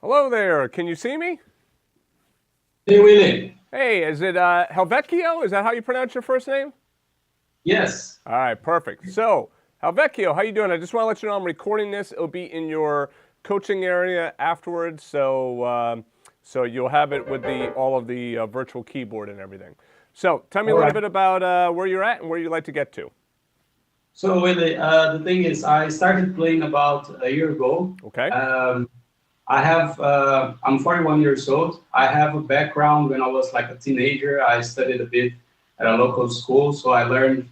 Hello there. Can you see me? Hey, Willie. Hey, is it Helvecchio? Is that how you pronounce your first name? Yes. All right, perfect. So, Helvecchio, how you doing? I just want to let you know I'm recording this. It'll be in your coaching area afterwards, so you'll have it with the all of the virtual keyboard and everything. So, tell me a All little right. bit about where you're at and where you'd like to get to. So, Willie, the thing is, I started playing about a year ago. Okay. Um, I'm 41 years old. I have a background when I was like a teenager. I studied a bit at a local school, so I learned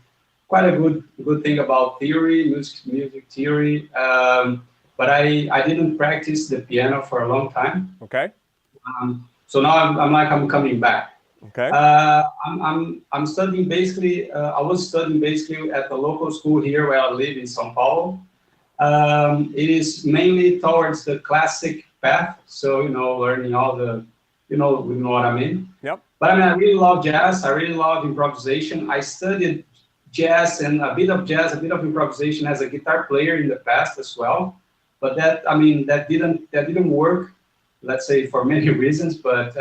quite a good thing about theory, music theory. But I didn't practice the piano for a long time. Okay. So now I'm coming back. Okay. I'm studying basically. I was studying basically at the local school here where I live in São Paulo. It is mainly towards the classic path, so learning all the, you know what I mean. Yep. But I mean, I really love jazz. I really love improvisation. I studied jazz and a bit of jazz, a bit of improvisation as a guitar player in the past as well. But that didn't work. Let's say for many reasons. But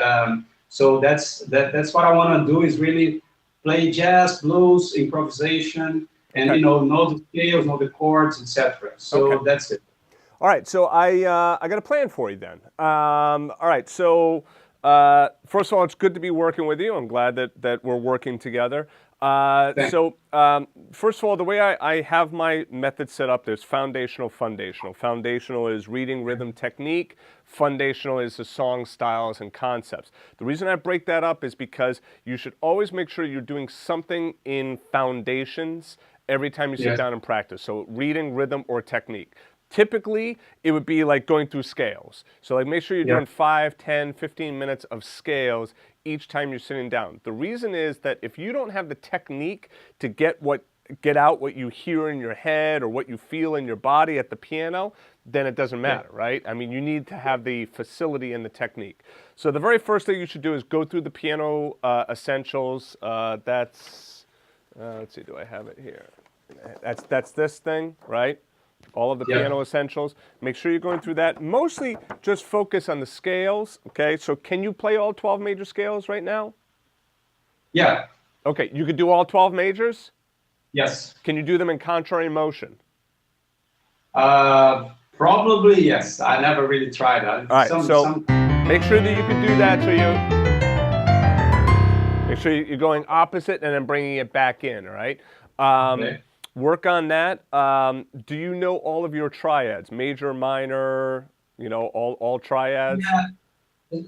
so that's what I want to do is really play jazz, blues, improvisation, and Okay. know the scales, know the chords, etc. Okay. So that's it. All right, so I got a plan for you then. All right, so first of all, it's good to be working with you. I'm glad that we're working together. Thanks. First of all, the way I have my method set up, there's foundational, fundational. Foundational is reading, rhythm, technique. Foundational is the song styles and concepts. The reason I break that up is because you should always make sure you're doing something in foundations every time you sit Yes. down and practice. So reading, rhythm, or technique. Typically, it would be like going through scales. So like make sure you're Yeah. doing 5, 10, 15 minutes of scales each time you're sitting down. The reason is that if you don't have the technique to get out what you hear in your head or what you feel in your body at the piano, then it doesn't Yeah. matter, right? I mean, you need to have the facility and the technique. So the very first thing you should do is go through the piano essentials. Let's see, do I have it here? That's this thing, right? All of the Yeah. piano essentials. Make sure you're going through that. Mostly just focus on the scales, okay? So can you play all 12 major scales right now? Yeah. Okay, you could do all 12 majors? Yes. Can you do them in contrary motion? Probably yes. I never really tried All that. right, so Some. make sure that you can do that so you make sure you're going opposite and then bringing it back in, all right? Um, Okay. Work on that. Do you know all of your triads? Major, minor, all triads? Yeah.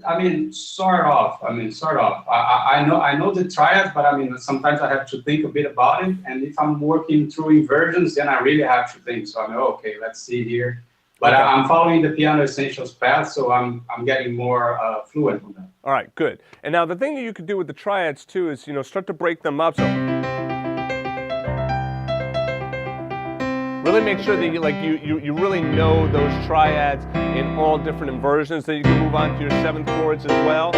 I mean, sort of. I mean, sort of. I know the triad, but I mean, sometimes I have to think a bit about it. And if I'm working through inversions, then I really have to think. So I'm okay. Let's see here. But Okay. I'm following the piano essentials path, so I'm getting more fluent on that. All right, good. And now the thing that you could do with the triads too is, start to break them up. So really make sure that you really know those triads in all different inversions. Then you can move on to your seventh chords as well.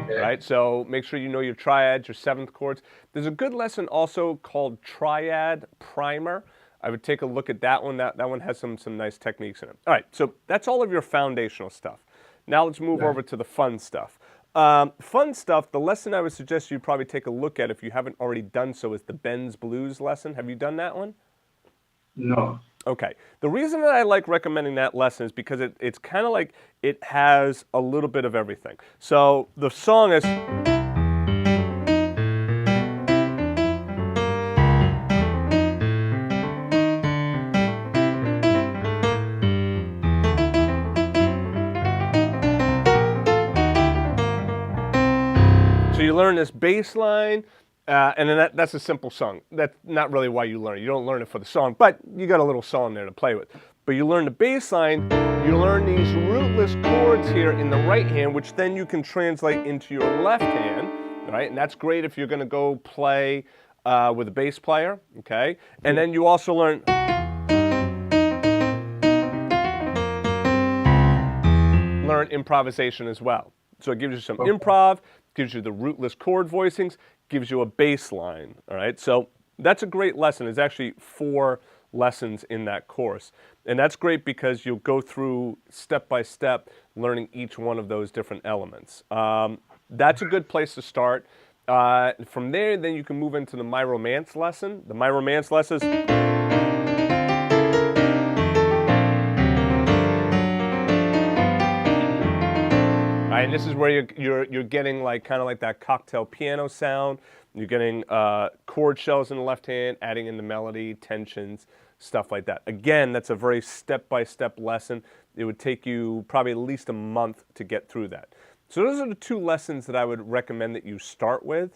Okay. Right, so make sure you know your triads, your seventh chords. There's a good lesson also called Triad Primer. I would take a look at that one. That one has some nice techniques in it. All right, so that's all of your foundational stuff. Now let's move Yeah. over to the fun stuff. Fun stuff, the lesson I would suggest you probably take a look at if you haven't already done so is the Ben's Blues lesson. Have you done that one? No. Okay. The reason that I like recommending that lesson is because it's kind of like it has a little bit of everything. So the song is. So you learn this bass line, and then that's a simple song. That's not really why you learn it. You don't learn it for the song, but you got a little song there to play with. But you learn the bass line, you learn these rootless chords here in the right hand, which then you can translate into your left hand, right? And that's great if you're going to go play with a bass player, okay? And then you also learn improvisation as well. So it gives you some Okay. improv, gives you the rootless chord voicings, gives you a bass line, all right? So that's a great lesson. It's actually 4 lessons in that course. And that's great because you'll go through step by step learning each one of those different elements. That's a good place to start. From there, then you can move into the My Romance lesson. The My Romance lessons. And this is where you're getting like kind of like that cocktail piano sound. You're getting chord shells in the left hand, adding in the melody, tensions, stuff like that. Again, that's a very step-by-step lesson. It would take you probably at least a month to get through that. So those are the two lessons that I would recommend that you start with.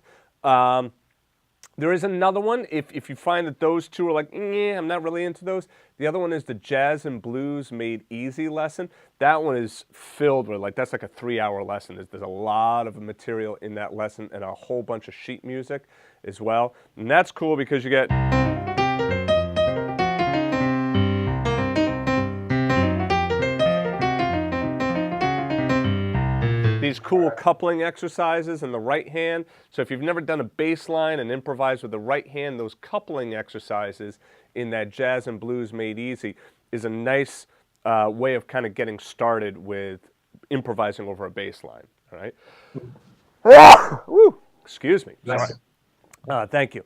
There is another one, if you find that those two are like, I'm not really into those. The other one is the Jazz and Blues Made Easy lesson. That one is filled with, like, that's like a 3-hour lesson. There's a lot of material in that lesson and a whole bunch of sheet music as well. And that's cool because you get... these cool coupling exercises in the right hand. So if you've never done a bass line and improvised with the right hand, those coupling exercises in that Jazz and Blues Made Easy is a nice way of kind of getting started with improvising over a bass line. All right. Woo, excuse me. Sorry. Thank you.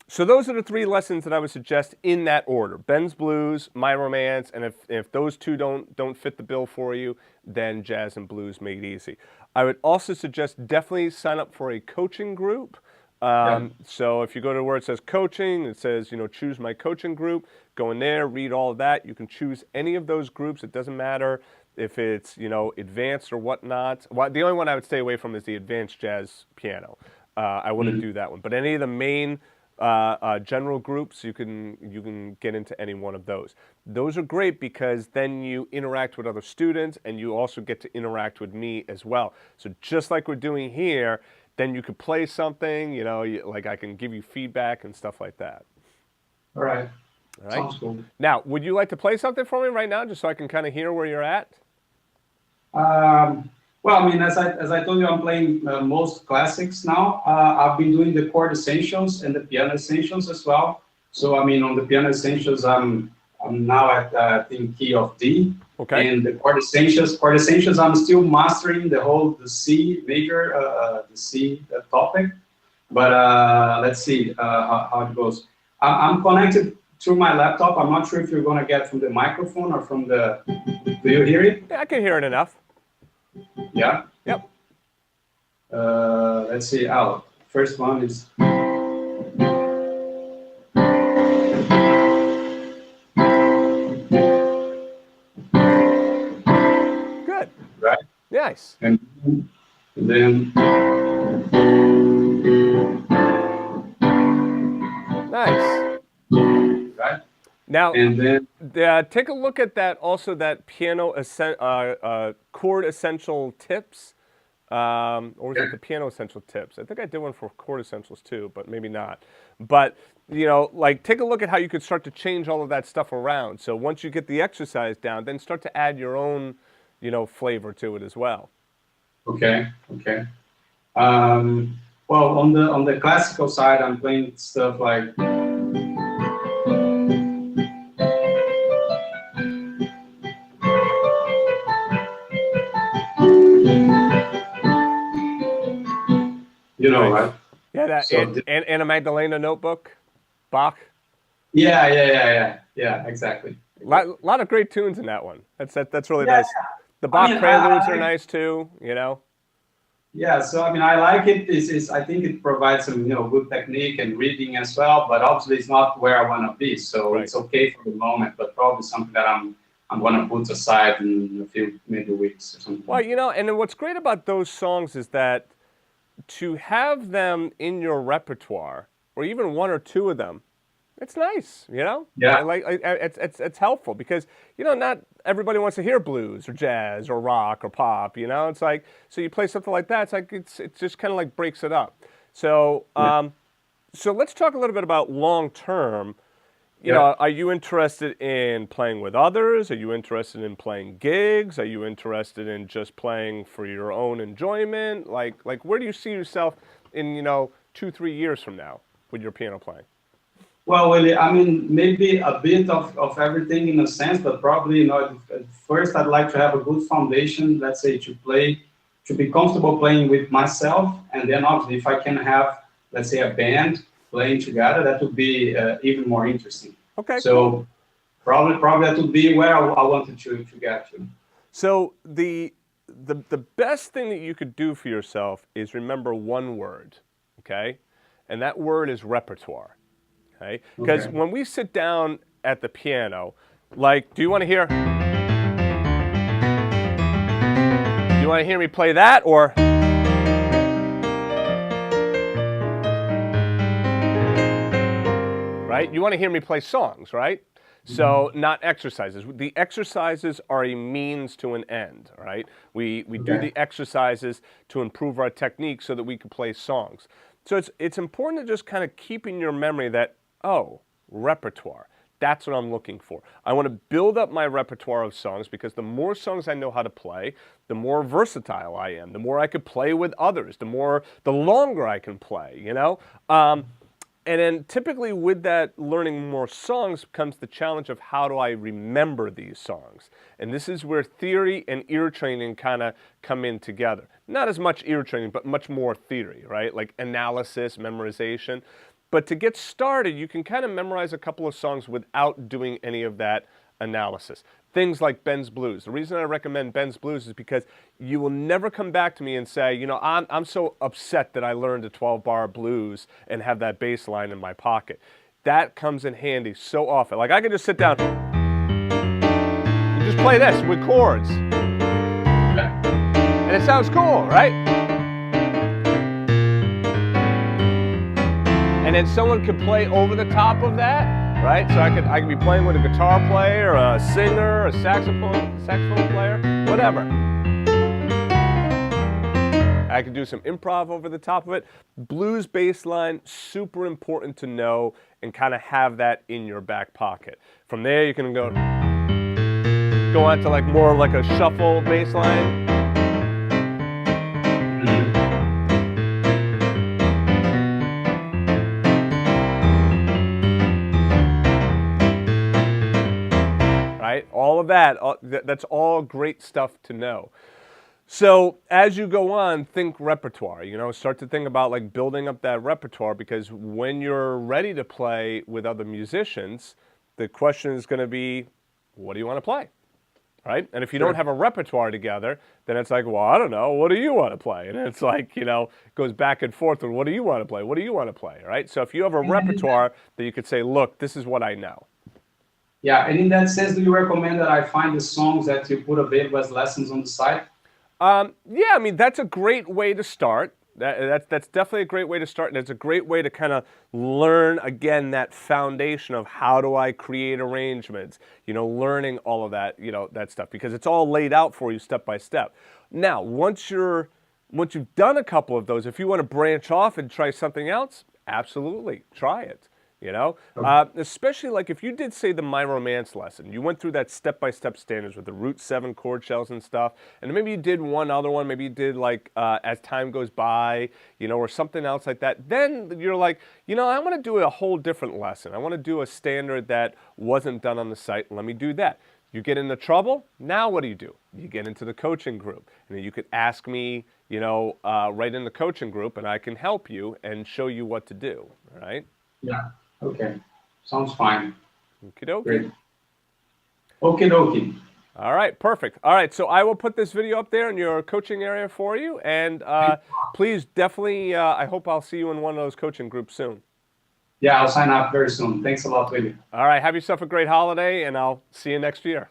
So those are the 3 lessons that I would suggest in that order: Ben's Blues, My Romance, and if those two don't fit the bill for you, then Jazz and Blues Made Easy. I would also suggest definitely sign up for a coaching group. So if you go to where it says coaching, it says, choose my coaching group. Go in there, read all of that. You can choose any of those groups. It doesn't matter if it's, advanced or whatnot. The only one I would stay away from is the advanced jazz piano. I wouldn't do that one. But any of the main general groups, you can get into any one of those. Those are great because then you interact with other students and you also get to interact with me as well. So just like we're doing here, then you could play something, like I can give you feedback and stuff like that. All right. All right. Sounds cool. Now, would you like to play something for me right now, just so I can kind of hear where you're at? Well, I mean, as I told you, I'm playing most classics now. I've been doing the chord essentials and the piano essentials as well. So, I mean, on the piano essentials, I'm now at I think key of D. Okay. And the chord essentials, I'm still mastering the C major, the C topic. But let's see how it goes. I'm connected through my laptop. I'm not sure if you're gonna get from the microphone or from the. Do you hear it? Yeah, I can hear it enough. Yeah. Yep. Let's see. First one is. Good. Right. Nice. And then. Nice. Right. Now, and then take a look at that. Also, that piano chord essential tips, or was it the piano essential tips? I think I did one for chord essentials too, but maybe not. But like take a look at how you could start to change all of that stuff around. So once you get the exercise down, then start to add your own, flavor to it as well. Okay. Okay. Well, on the classical side, I'm playing stuff like. Right? Yeah, that So Anna Magdalena Notebook, Bach. Yeah, exactly. Lot of great tunes in that one. That's really nice. The Bach preludes are nice too, Yeah, so I mean, I like it. I think it provides some, good technique and reading as well. But obviously, it's not where I want to be. So It's okay for the moment, but probably something that I'm going to put aside in a few maybe weeks or something. Well, and then what's great about those songs is that to have them in your repertoire, or even one or two of them, it's nice, Yeah. It's helpful because not everybody wants to hear blues or jazz or rock or pop. It's like, so you play something like that. It's like it just kind of like breaks it up. So so let's talk a little bit about long term. Are you interested in playing with others? Are you interested in playing gigs? Are you interested in just playing for your own enjoyment? Like where do you see yourself in 2-3 years from now with your piano playing? Well, Willie, I mean, maybe a bit of everything in a sense, but probably, at first I'd like to have a good foundation, let's say to be comfortable playing with myself. And then obviously if I can have, let's say, a band playing together, that would be even more interesting. Okay, cool. So probably that would be where I wanted to get to. So the best thing that you could do for yourself is remember one word, okay? And that word is repertoire, okay? Because Okay. when we sit down at the piano, like, do you want to hear? Do you want to hear me play that or? Right? You want to hear me play songs, right? So not exercises. The exercises are a means to an end, right? We do Okay. the exercises to improve our technique so that we can play songs. So it's important to just kind of keep in your memory that, oh, repertoire. That's what I'm looking for. I want to build up my repertoire of songs because the more songs I know how to play, the more versatile I am, the more I could play with others, the longer I can play, you know? And then typically with that learning more songs comes the challenge of how do I remember these songs? And this is where theory and ear training kind of come in together. Not as much ear training, but much more theory, right? Like analysis, memorization. But to get started, you can kind of memorize a couple of songs without doing any of that analysis. Things like Ben's Blues. The reason I recommend Ben's Blues is because you will never come back to me and say, you know, I'm so upset that I learned a 12-bar blues and have that bass line in my pocket. That comes in handy so often. Like I can just sit down and just play this with chords. And it sounds cool, right? And then someone could play over the top of that, right? So I could be playing with a guitar player, a singer, a saxophone player, whatever. I could do some improv over the top of it. Blues bass line, super important to know and kind of have that in your back pocket. From there you can go on to like more like a shuffle bass line. Right? All of that, that's all great stuff to know. So as you go on, think repertoire, you know, start to think about like building up that repertoire because when you're ready to play with other musicians, the question is going to be, what do you want to play? Right? And if you don't have a repertoire together, then it's like, well, I don't know, what do you want to play? And it's like, you know, it goes back and forth with what do you want to play? What do you want to play? Right? So if you have a repertoire that you could say, look, this is what I know. Yeah, and in that sense, do you recommend that I find the songs that you put available as lessons on the site? Yeah, I mean, that's a great way to start. That's definitely a great way to start, and it's a great way to kind of learn, again, that foundation of how do I create arrangements, you know, learning all of that, you know, that stuff, because it's all laid out for you step by step. Now, once you've done a couple of those, if you want to branch off and try something else, absolutely, try it. You know, especially like if you did, say, the My Romance lesson, you went through that step-by-step standards with the root 7 chord shells and stuff, and maybe you did one other one, maybe you did like As Time Goes By, you know, or something else like that. Then you're like, you know, I want to do a whole different lesson. I want to do a standard that wasn't done on the site. Let me do that. You get into trouble, now what do? You get into the coaching group, and then you could ask me, you know, right in the coaching group, and I can help you and show you what to do, right? Yeah. Okay. Sounds fine. Okie dokie. Great. Okie dokie. All right, perfect. All right, so I will put this video up there in your coaching area for you, and please definitely, I hope I'll see you in one of those coaching groups soon. Yeah, I'll sign up very soon. Thanks a lot, Willie. All right, have yourself a great holiday, and I'll see you next year.